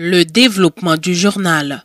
Le développement du journal.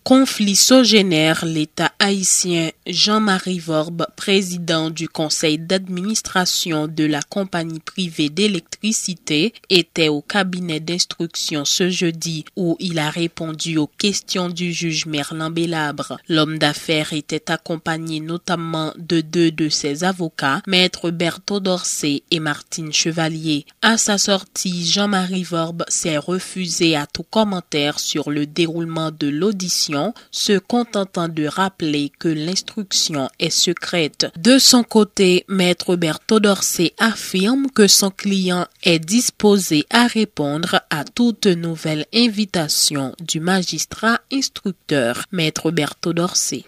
Conflit sogénère, l'État haïtien Jean-Marie Vorbe, président du conseil d'administration de la compagnie privée d'électricité, était au cabinet d'instruction ce jeudi où il a répondu aux questions du juge Merlin Bélabre. L'homme d'affaires était accompagné notamment de deux de ses avocats, Maître Berthaud Dorsey et Martine Chevalier. À sa sortie, Jean-Marie Vorbe s'est refusé à tout commentaire sur le déroulement de l'audition, se contentant de rappeler que l'instruction est secrète. De son côté, Maître Berthaud Dorsey affirme que son client est disposé à répondre à toute nouvelle invitation du magistrat instructeur. Maître Berthaud Dorsey.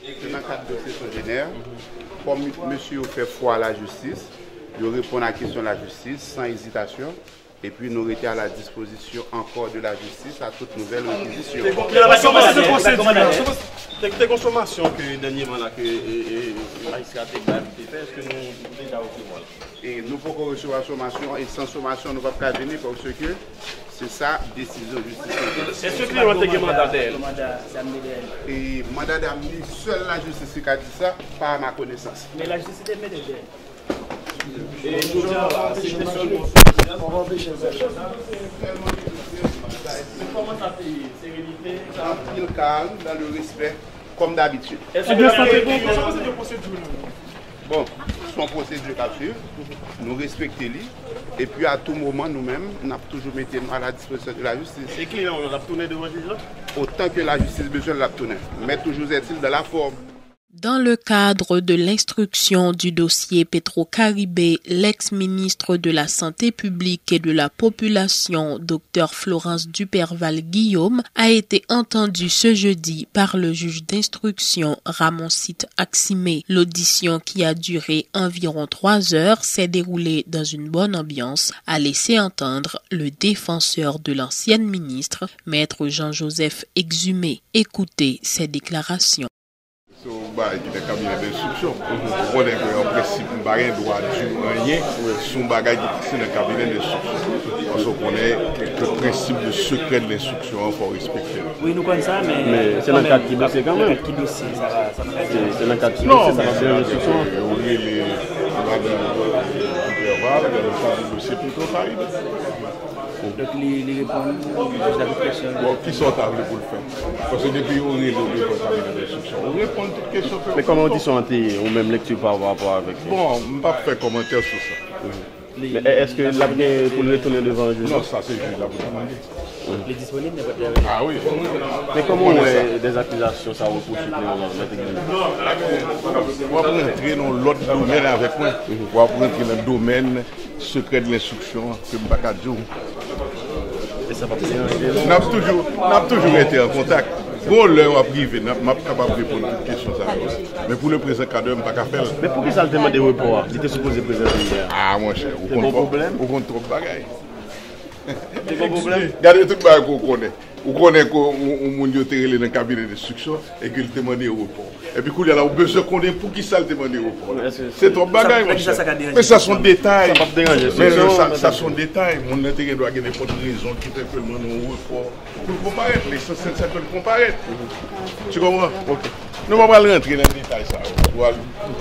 Dans le cadre de dossier génère, comme monsieur fait foi à la justice, il répond à la question de la justice sans hésitation. Et puis nous étions à la disposition encore de la justice à toute nouvelle réquisition. Des consommations que dernièrement là que Haïtien a fait, est-ce que nous déjà recevoir? Et nous pouvons recevoir sommation et sans sommation nous ne pouvons pas venir parce que c'est ça décision justice. Est-ce que le client a été mandataire? Et mandat d'amener seule la justice qui a dit ça, pas à ma connaissance. Mais la justice est mandataire. Et nous c'était seulement. Comment ça fait? Sérénité? Tranquille, calme, dans le respect, comme d'habitude. Est-ce que c'est une procédure? Bon, son procédure à suivre, nous respectons et puis à tout moment, nous-mêmes, nous avons toujours mis à la disposition de la justice. Et qui on l'a tourné devant le juge? Autant que la justice besoin de la tourner, mais toujours est-il de la forme. Dans le cadre de l'instruction du dossier Petro-Caribé, l'ex-ministre de la Santé publique et de la Population, Dr Florence Duperval-Guillaume, a été entendu ce jeudi par le juge d'instruction Ramoncite Aximé. L'audition, qui a duré environ 3 heures, s'est déroulée dans une bonne ambiance, a laissé entendre le défenseur de l'ancienne ministre, Maître Jean-Joseph Exhumé. Écoutez ses déclarations. Des cabinets d'instruction. On connaît qu'en principe, on n'a pas droit de rien sur un bagage qui est dans le cabinet d'instruction. Parce qu'on connaît que le principe de secret de l'instruction, il faut respecter. Oui, nous connaissons ça, mais c'est dans le cadre qui dossier quand même. C'est dans le cadre qui dossier, ça va faire l'instruction. Oui, les dossiers plutôt pareil. Donc, les répondent, la question. Bon, qui sont tablés pour le faire? Parce que depuis on est dans le cabinet d'instruction, on répond à toutes questions. Mais comment on dit son ou même lecture par rapport avec? Bon, je ne vais pas faire commentaire sur ça. Mais est-ce que l'avenir pour le retourner devant le juge? Non, ça c'est juste la Les disponibles n'est pas. Ah oui. Mais comment des accusations ça vous poursuit dans on va rentrer dans l'autre domaine avec moi. On va rentrer dans le domaine secret de l'instruction que je ne peux pas dire. Et ça va On a toujours été en contact. Bon, l'heure à privé, je suis capable de répondre à toutes les questions. Mais pour le présent cadre, je ne peux pas faire. Mais pour qui ça le demande des reports? Il était supposé présenter hier. Ah, mon cher, c'est bon problème? Au compte trop de bagailles. C'est bon problème? Regardez tout le bagage qu'on connaît. Vous connaissez qu'on est dans le cabinet d'instruction et qu'il demande au report. Et puis, il y a besoin qu'on ait pour qui ça le demande au report. C'est trop bagaille, mon cher. Mais ça sont des détails. Ça va pas déranger. Ça sont des détails. Mon intérêt doit avoir n'importe quelle raison qui fait que le monde au report. Pour comparaître, l'essentiel, c'est de comparaître. Tu comprends? Ok. Nous ne allons pas rentrer dans les détails. On va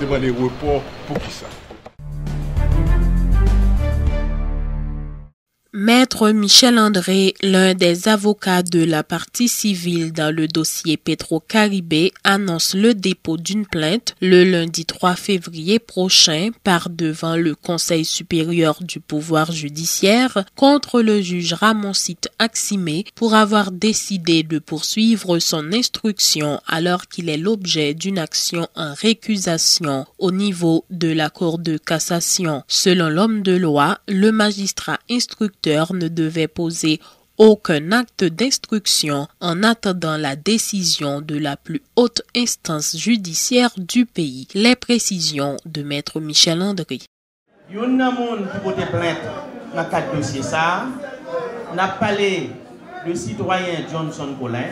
demander au report pour qui ça. Maître Michel André, l'un des avocats de la partie civile dans le dossier Petro-Caribé, annonce le dépôt d'une plainte le lundi 3 février prochain par devant le Conseil supérieur du pouvoir judiciaire contre le juge Ramoncite Aximé pour avoir décidé de poursuivre son instruction alors qu'il est l'objet d'une action en récusation au niveau de la Cour de cassation. Selon l'homme de loi, le magistrat instructeur ne devait poser aucun acte d'instruction en attendant la décision de la plus haute instance judiciaire du pays. Les précisions de Maître Michel André. Il y a un monde qui porte plainte dans le cadre dossier ça. On a parlé de citoyen Johnson Colin.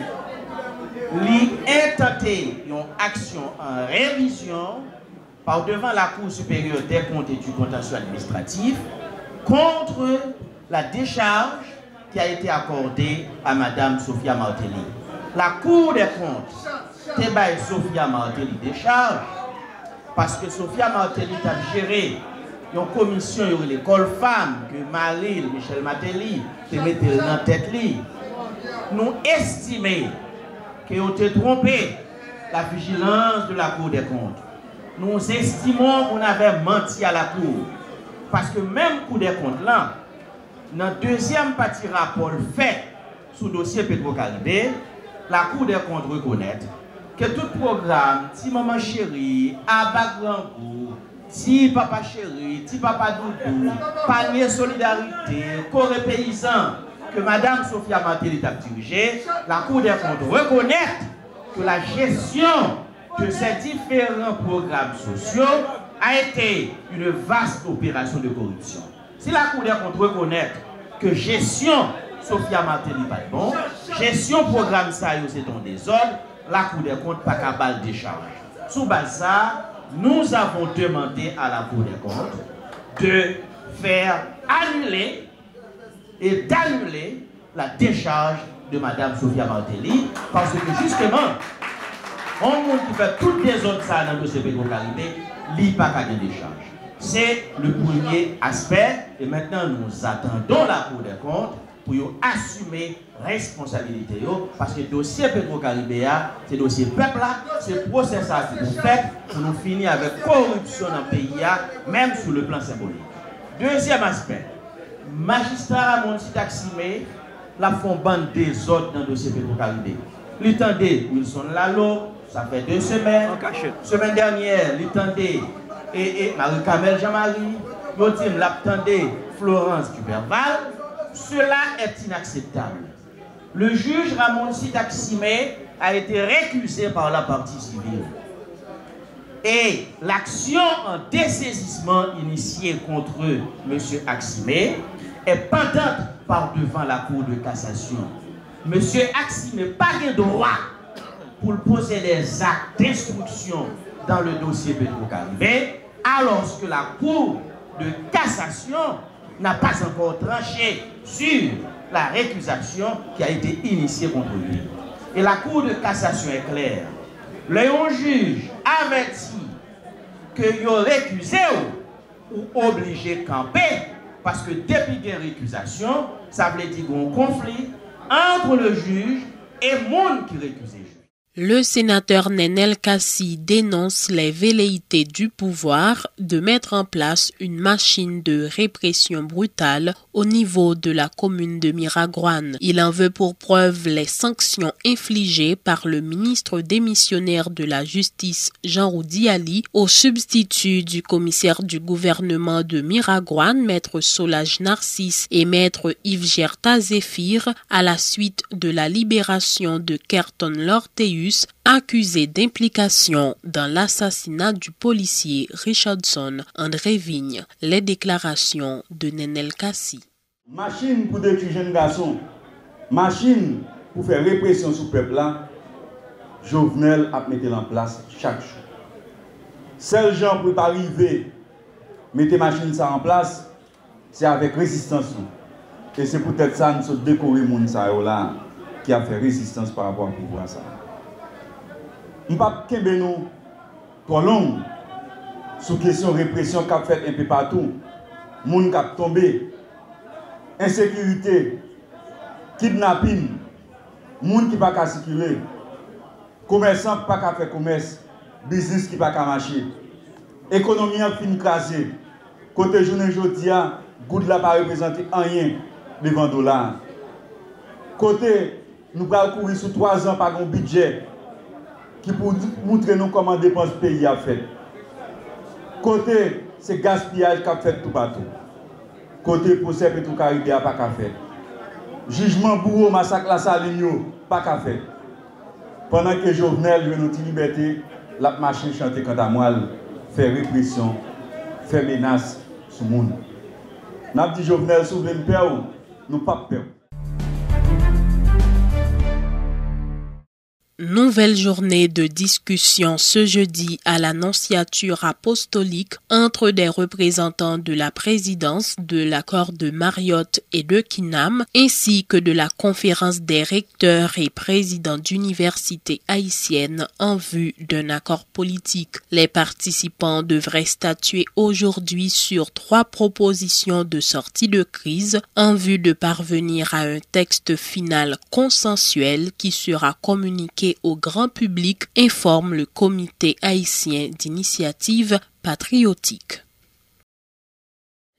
Il a intenté une action en révision par devant la Cour supérieure des comptes et du contentieux administratif contre la décharge qui a été accordé à Mme Sophia Martelly. La Cour des comptes débat Sophia Martelly décharge parce que Sophia Martelly a géré une commission de l'école femme que Marie Michel Martelly te mettait dans tête. Nous estimons qu'ils ont trompé la vigilance de la Cour des comptes. Nous estimons qu'on avait menti à la Cour. Parce que même Cour des comptes là, dans le deuxième partie rapport fait sous le dossier Petro-Caribé, la Cour des comptes reconnaît que tout programme, si maman chérie, Abba Grand Goût, si papa chéri, si papa doudou, panier solidarité, corps paysan, que Mme Sophia Martelly a dirigé, la Cour des comptes reconnaît que la gestion de ces différents programmes sociaux a été une vaste opération de corruption. Si la Cour des comptes reconnaît que gestion Sophia Martelly pas bon, gestion programme ça c'est en désordre, la Cour des comptes pas capable de décharge. Sous base ça, nous avons demandé à la Cour des comptes de faire annuler et d'annuler la décharge de Mme Sophia Martelly parce que justement, on monde qui fait toutes les autres ça dans le dossier Petro-Caribé, il n'y a pas de décharge. C'est le premier aspect et maintenant nous attendons la Cour des comptes pour assumer responsabilité parce que le dossier Petro-Caribé, c'est le dossier peuple, c'est le processus que vous faites pour nous finir avec corruption dans le pays, même sur le plan symbolique. Deuxième aspect, magistrat Ramon Sitaximé la font bande des autres dans le dossier Petro-Caribé. L'étendé Wilson Lalo, ça fait 2 semaines. Semaine dernière, l'étendé et Marie-Camel Jean-Marie, l'autre l'attendé Florence Duberval. Cela est inacceptable. Le juge Ramon Sitaximé a été récusé par la partie civile. Et l'action en dessaisissement initiée contre M. Aximé est pendante par devant la Cour de cassation. M. Aximé n'a pas de droit pour poser des actes d'instruction dans le dossier Petro-Caribé, alors que la Cour de cassation n'a pas encore tranché sur la récusation qui a été initiée contre lui. Et la Cour de cassation est claire. Le juge avertit que vous récusé ou obligé de camper parce que depuis une récusation, ça veut dire qu'il y a un conflit entre le juge et le monde qui récuse. Le sénateur Nenel Kassi dénonce les velléités du pouvoir de mettre en place une machine de répression brutale au niveau de la commune de Miragoâne. Il en veut pour preuve les sanctions infligées par le ministre démissionnaire de la Justice Jean-Roudi Ali au substitut du commissaire du gouvernement de Miragoâne, maître Solage Narcisse et maître Yves Gerta Zéphir, à la suite de la libération de Kerton Lorteus, accusé d'implication dans l'assassinat du policier Richardson André Vigne. Les déclarations de Nenel Kassi. Machine pour détruire jeunes garçons, machine pour faire répression sur le peuple là, Jovenel a mis en place chaque jour. Seuls gens pour arriver, mettre machine ça en place, c'est avec résistance. Et c'est peut-être ça nous sommes décoré moun sa là qui a fait résistance par rapport au pouvoir ça. Nous ne pouvons pas nous trop long sur question de répression qu'a fait un peu partout. Moun k'ap tombé, insécurité, kidnapping, moun qui pas qu'à circuler, commerçant qui pas qu'à faire commerce, business qui pas qu'à marcher, économie qui fin crasée. Côté journée jodia, goud la pas représenter rien devant dollar. Côté nous allons courir sur 3 ans par un budget qui pour montrer nous comment dépense le pays a fait. Côté, c'est gaspillage qu'a fait tout partout. Côté, procès Petro-Caribé n'a pas qu'à faire. Jugement bourreau, massacre la Saline, pas qu'à faire. Pendant que Jovenel, notre liberté, la machine chante quant à moi, fait répression, fait menace sur le monde. Nous avons dit Jovenel, souverain peur, nous pas peur. Nouvelle journée de discussion ce jeudi à l'Annonciature apostolique entre des représentants de la présidence, de l'accord de Mariotte et de Kinam, ainsi que de la conférence des recteurs et présidents d'universités haïtiennes en vue d'un accord politique. Les participants devraient statuer aujourd'hui sur 3 propositions de sortie de crise en vue de parvenir à un texte final consensuel qui sera communiqué au grand public, informe le Comité haïtien d'initiative patriotique.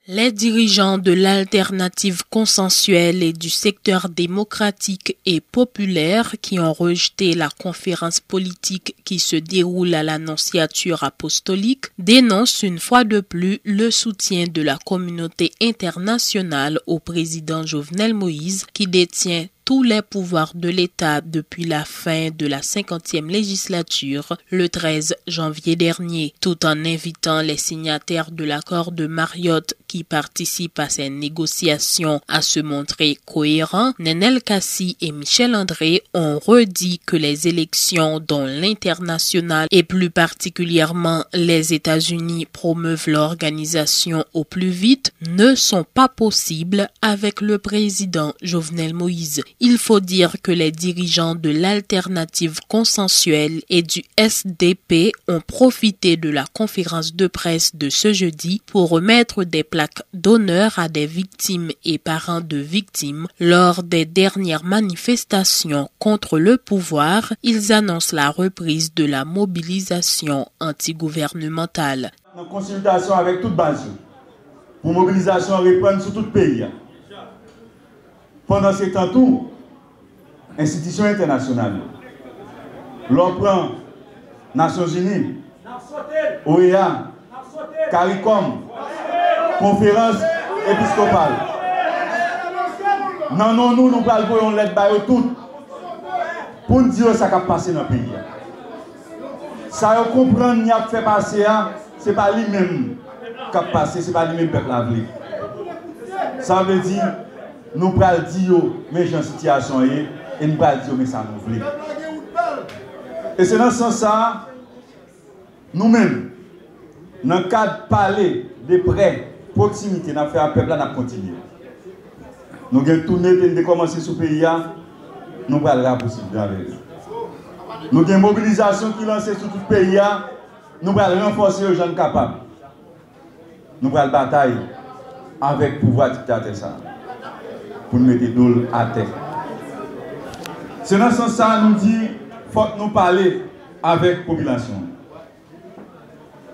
Les dirigeants de l'alternative consensuelle et du secteur démocratique et populaire qui ont rejeté la conférence politique qui se déroule à l'Annonciature apostolique dénoncent une fois de plus le soutien de la communauté internationale au président Jovenel Moïse qui détient tous les pouvoirs de l'État depuis la fin de la 50e législature le 13 janvier dernier, tout en invitant les signataires de l'accord de Mariotte qui participent à ces négociations à se montrer cohérents. Nenel Kassi et Michel André ont redit que les élections dont l'international et plus particulièrement les États-Unis promeuvent l'organisation au plus vite ne sont pas possibles avec le président Jovenel Moïse. Il faut dire que les dirigeants de l'alternative consensuelle et du SDP ont profité de la conférence de presse de ce jeudi pour remettre des plaques d'honneur à des victimes et parents de victimes lors des dernières manifestations contre le pouvoir. Ils annoncent la reprise de la mobilisation antigouvernementale. En consultation avec toute base, pour mobilisation reprendre sur tout le pays. Pendant ces temps, tout, institutions internationales, l'on prend Nations Unies, OEA, CARICOM, conférence épiscopale. Non, nous parlons de l'aide à tout pour nous dire ce qui a passé dans le pays. Ça, vous comprenez, ce qui a fait passer, ce n'est pas lui-même qui a passé, ce n'est pas lui-même qui a fait. Ça veut dire, nous prenons dire, mais j'ai une situation, et nous prenons dire, mais ça nous voulait. Et c'est dans ce sens-là, nous-mêmes, dans le cadre de parler de près, proximité, nous avons fait appel à nous continuer. Nous avons tourné, nous avons commencé sur le pays, nous avons la possibilité avec eux. Nous avons une mobilisation qui est lancée sur tout le pays, nous allons renforcer les gens capables. Nous allons bataille avec le pouvoir dictateur pour nous mettre l'eau à terre. C'est dans ce sens-là, nous dit, il faut que nous parler avec la population.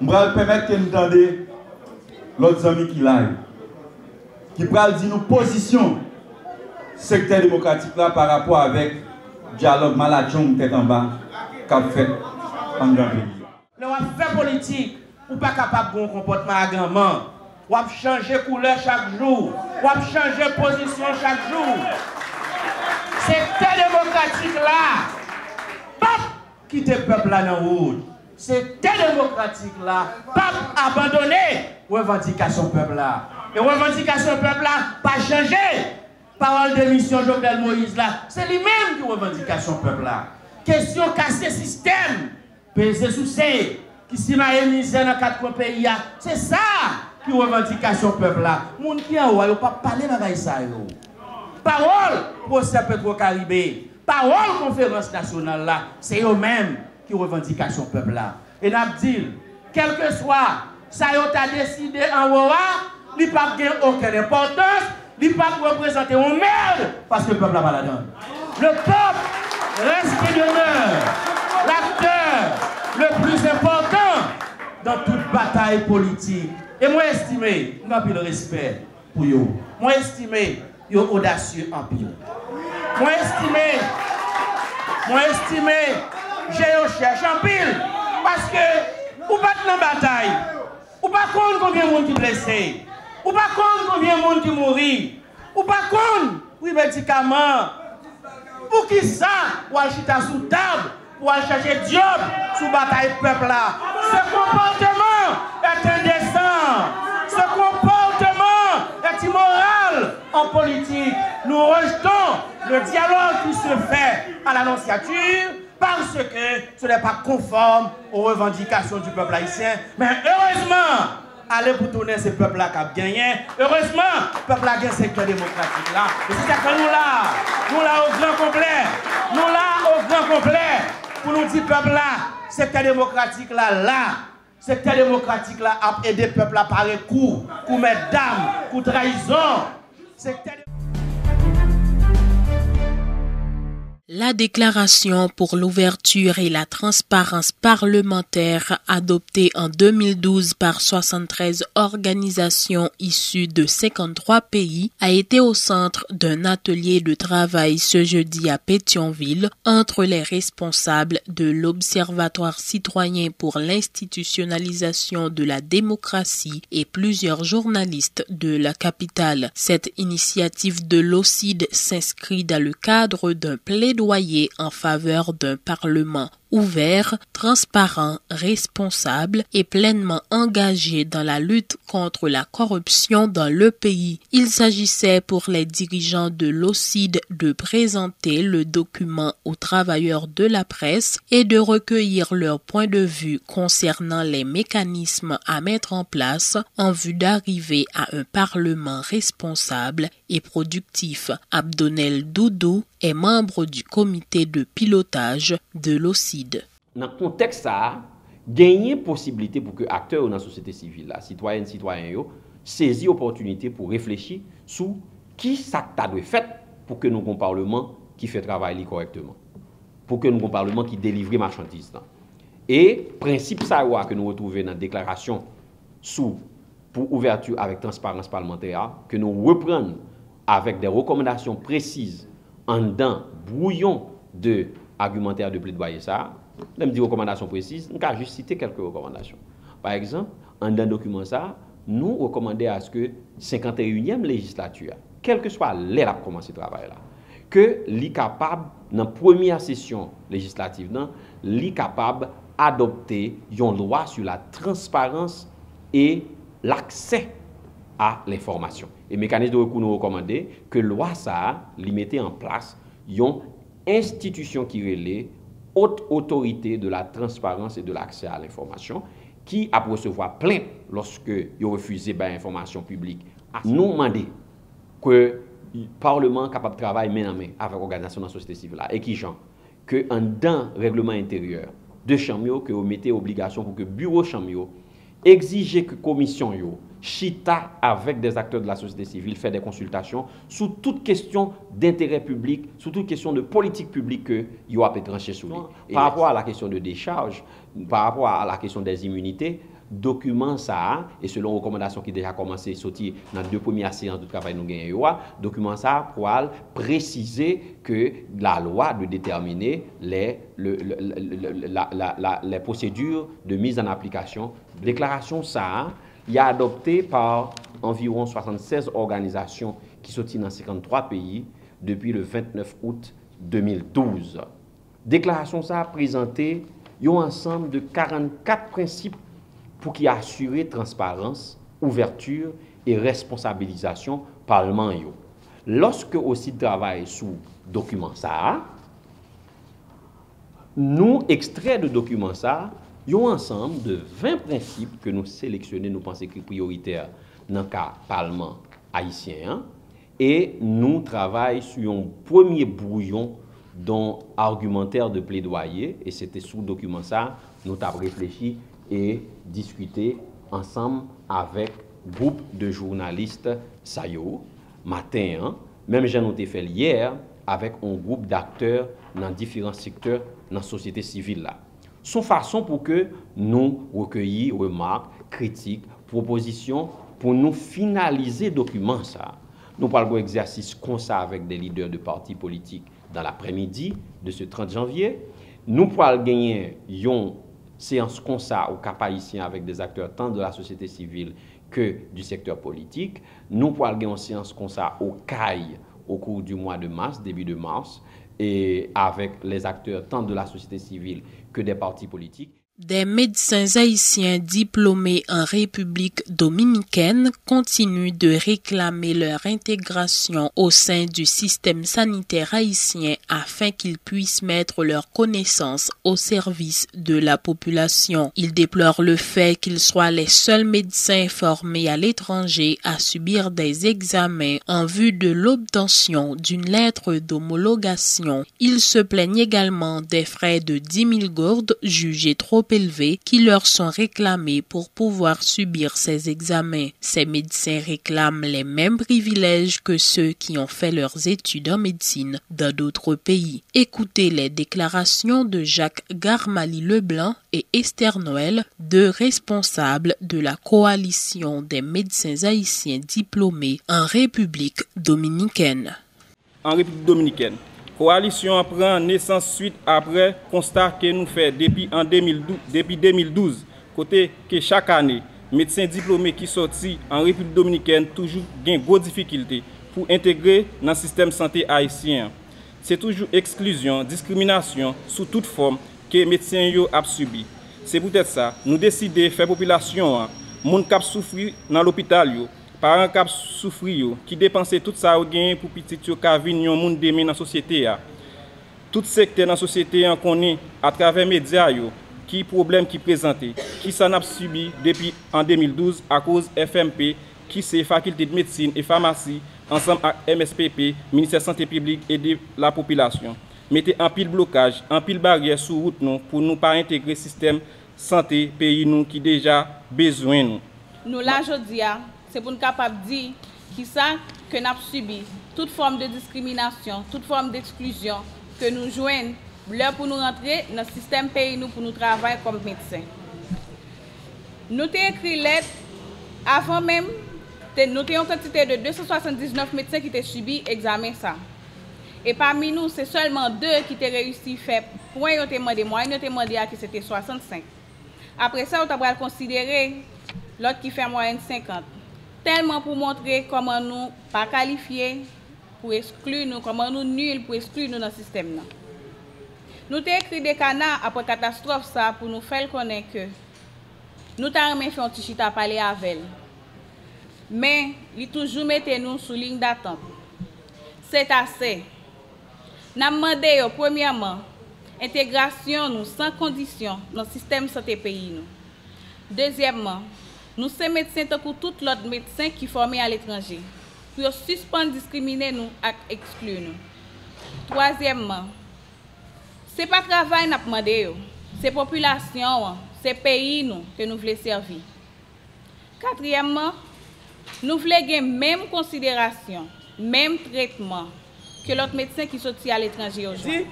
Nous allons permettre que nous entendions l'autre ami qui l'a, qui va dire nos positions secteur démocratique là par rapport avec le dialogue maladjon tête en bas qu'a fait en grand pays. Nous avons fait politique, ou pas capable de comportement agrément. Ou à changer couleur chaque jour, ou à changer position chaque jour. Secteur démocratique là, pas quitter le peuple là dans la route. Secteur démocratique là, pas abandonner revendication peuple là. Et revendication peuple là, pas changer. Parole de mission Jovenel Moïse là, c'est lui-même qui revendication peuple là. Question casser système, peser sous c'est, qui s'y m'a émisé dans 4 pays, c'est ça qui revendication peuple là. Moun qui en haut, il pas parler dans ça yo. Parole procès Petro-Caribé, parole conférence nationale là, c'est eux-mêmes qui revendication peuple là. Et n'a dit, quel que soit ça yo t'a décidé en haut, il pas gain aucune importance. Il ne peut pas représenter une merde parce que le peuple n'a pas la donne. Le peuple reste qui demeure l'acteur le plus important dans toute bataille politique. Et moi estimé, je n'ai pas de respect pour eux. Moi estimé, ils sont audacieux en pile. Moi estimé, j'ai eu cherche en pile. Parce que, ou pas dans la bataille, ou pas compte combien de monde qui est blessé. Ou pas compte combien de monde qui mourit. Ou pas compte, oui, médicaments. Pour qui ça, ou aller chita sous table, ou aller chercher job sous bataille peuple là. Ce comportement est indécent. Ce comportement est immoral en politique. Nous rejetons le dialogue qui se fait à l'Annonciature parce que ce n'est pas conforme aux revendications du peuple haïtien. Mais heureusement, allez pour tourner ce peuple-là qui a gagné. Heureusement, le peuple a gagné ce secteur démocratique là. Et c'est ça que nous là au grand complet. Nous là au grand complet. Pour nous dire peuple là, secteur démocratique là. Secteur démocratique là a aidé le peuple à parer coup mesdames, coup trahison. La déclaration pour l'ouverture et la transparence parlementaire adoptée en 2012 par 73 organisations issues de 53 pays a été au centre d'un atelier de travail ce jeudi à Pétionville entre les responsables de l'Observatoire citoyen pour l'institutionnalisation de la démocratie et plusieurs journalistes de la capitale. Cette initiative de l'OCID s'inscrit dans le cadre d'un plaidoyer en faveur d'un Parlement ouvert, transparent, responsable et pleinement engagé dans la lutte contre la corruption dans le pays. Il s'agissait pour les dirigeants de l'OCID de présenter le document aux travailleurs de la presse et de recueillir leur point de vue concernant les mécanismes à mettre en place en vue d'arriver à un Parlement responsable et productif. Abdonel Doudou est membre du comité de pilotage de l'OCID. Dans le contexte, ça gagner possibilité pour que les acteurs dans la société civile, citoyens, saisissent l'opportunité pour réfléchir sur qui ça doit faire pour que nous ayons un Parlement qui fait travailler correctement, pour que nous ayons un Parlement qui délivre les marchandises. Et le principe ça que nous retrouvons dans la déclaration pour ouverture avec transparence parlementaire, que nous reprenons avec des recommandations précises en dedans brouillon de argumentaire de plaidoyer ça, même des recommandations précises, nous avons juste cité quelques recommandations. Par exemple, en un document ça, nous recommandons à ce que 51e législature, quelle que soit l'ère à commencer le travail là, que l'est capable dans la première session législative, l'est capable d'adopter une loi sur la transparence et l'accès à l'information. Et mécanisme de recours nous recommandons que loi ça limite en place une institution qui relève haute autorité de la transparence et de l'accès à l'information qui a recevoir plainte lorsque il refusé l'information publique. Nous demandons que le Parlement capable de travailler main en main avec l'organisation de la société civile et qui genre que en dans règlement intérieur de chambre que vous mettez obligation pour que bureau chambre exiger que commission chita avec des acteurs de la société civile, fait des consultations sur toute question d'intérêt public, sur toute question de politique publique que yo a tranché sur lui. Par rapport à la question de décharge, par rapport à la question des immunités, document ça, et selon recommandation qui déjà commencé à sortir dans les 2 premières séances de travail nous gagnons, document ça pour préciser que la loi de déterminer les procédures de mise en application. Déclaration ça, il a adopté par environ 76 organisations qui sont dans 53 pays depuis le 29 août 2012. Déclaration ça a présenté un ensemble de 44 principes pour qui assurer transparence, ouverture et responsabilisation Parlement. Lorsque aussi travaille sous document ça, nous extrait de document ça, il y a un ensemble de 20 principes que nous sélectionnons, nous pensons que prioritaires dans le cas Parlement haïtien, et nous travaillons sur un premier brouillon d'un argumentaire de plaidoyer, et c'était sous document ça, nous avons réfléchi et discuté ensemble avec groupe de journalistes Sayo, matin, même j'ai noté fait hier, avec un groupe d'acteurs dans différents secteurs dans la société civile là. Son façon pour que nous recueillir remarques, critiques, propositions pour nous finaliser le document ça. Nous parlons d'un exercice comme ça avec des leaders de partis politiques dans l'après-midi de ce 30 janvier. Nous parlons gagner une séance comme ça au Cap haïtien avec des acteurs tant de la société civile que du secteur politique. Nous parlons gagner une séance comme ça au CAI au cours du mois de mars, début de mars, et avec les acteurs tant de la société civile que des partis politiques. Des médecins haïtiens diplômés en République dominicaine continuent de réclamer leur intégration au sein du système sanitaire haïtien afin qu'ils puissent mettre leurs connaissances au service de la population. Ils déplorent le fait qu'ils soient les seuls médecins formés à l'étranger à subir des examens en vue de l'obtention d'une lettre d'homologation. Ils se plaignent également des frais de 10 000 gourdes jugés trop élevés qui leur sont réclamés pour pouvoir subir ces examens. Ces médecins réclament les mêmes privilèges que ceux qui ont fait leurs études en médecine dans d'autres pays. Écoutez les déclarations de Jacques Garmali-Leblanc et Esther Noël, deux responsables de la coalition des médecins haïtiens diplômés en République dominicaine. En République dominicaine, coalition prend naissance suite après constat que nous faisons depuis 2012, côté que chaque année, médecins diplômés qui sortent en République dominicaine toujours gagnent gros difficultés pour intégrer dans le système santé haïtien. C'est toujours exclusion, discrimination sous toute forme que les médecins ont subi. C'est peut-être ça, nous décidons de faire population, moun k'ap souffrir dans l'hôpital, parents k'ap souffrir, qui dépensent tout ça pour petit yo ka vin yon moun demain dans la société. Tout secteur dans la société en connaît à travers les médias qui problème qui présenté, qui s'en a subi depuis en 2012 à cause FMP, qui c'est faculté de médecine et pharmacie, ensemble avec MSPP, ministère de la Santé publique et de la population. Mettez un pile blocage, un pile barrière sur route nous pour nous pas intégrer le système santé pays nous qui déjà besoin nous. Nous là aujourd'hui, c'est pour nous capable de dire qui ça que nous avons subi toute forme de discrimination, toute forme d'exclusion que nous joignons l'heure pour nous rentrer dans le système pays nous pour nous travailler comme médecins. Nous avons écrit lettre avant même, nous avons une quantité de 279 médecins qui ont subi l'examen ça. Et parmi nous, c'est seulement 2 qui ont réussi à faire. Pour ils ont demandé moi, ils ont demandé que c'était 65. Après ça, on a considéré l'autre qui fait moyenne 50. Tellement pour montrer comment nous pas qualifiés pour exclure nous, comment nous nuls pour exclure nous dans le système. Nous avons écrit des canards après la catastrophe ça pour nous faire connaître que nous avons fait un petit chita à parler avec elle. Mais il toujours mettait nous sous ligne d'attente. C'est assez. Nous avons demandé premièrement intégration nous sans condition dans le système santé pays nous. Deuxièmement, nous sommes médecins pour tout l'autre médecin qui formé à l'étranger pour suspendre discriminer nous et exclure nous. Troisièmement, ce n'est pas le travail que nous avons demandé, c'est la population, c'est le pays nous, que nous voulons servir. Quatrièmement, nous voulons avoir même considération, même traitement que l'autre médecin qui sortit à l'étranger aujourd'hui.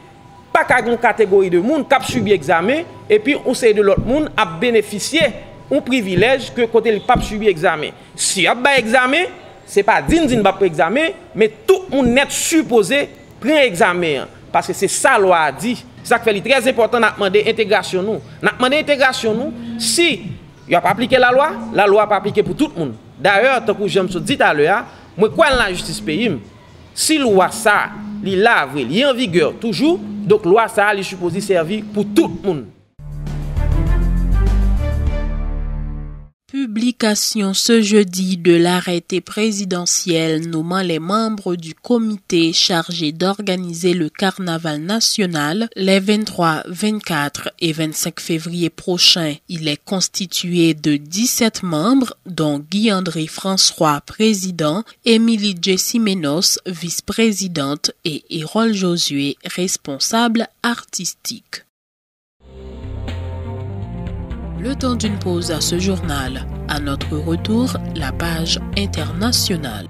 Pas qu'à une catégorie de monde qui a subi l'examen et puis on sait de l'autre monde a bénéficié un privilège que côté le pas subi examen. Si y a pas examen, c'est pas din pas pour examen, mais tout le monde est supposé prendre examen parce que c'est ça loi a dit. Ça fait très important de demander intégration nous. N'a demander intégration nous si il a pas appliqué la loi pas appliquée pour tout le monde. D'ailleurs, tant que j'aime se dit à l'heure, moi quoi la justice pays, si loi ça, li la vrai, li en vigueur toujours, donc loi ça li supposé servir pour tout le monde. Publication ce jeudi de l'arrêté présidentiel nommant les membres du comité chargé d'organiser le carnaval national les 23, 24 et 25 février prochains. Il est constitué de 17 membres, dont Guy-André François, président, Émilie Jessimenos, vice-présidente et Hérol Josué, responsable artistique. Le temps d'une pause à ce journal. À notre retour, la page internationale.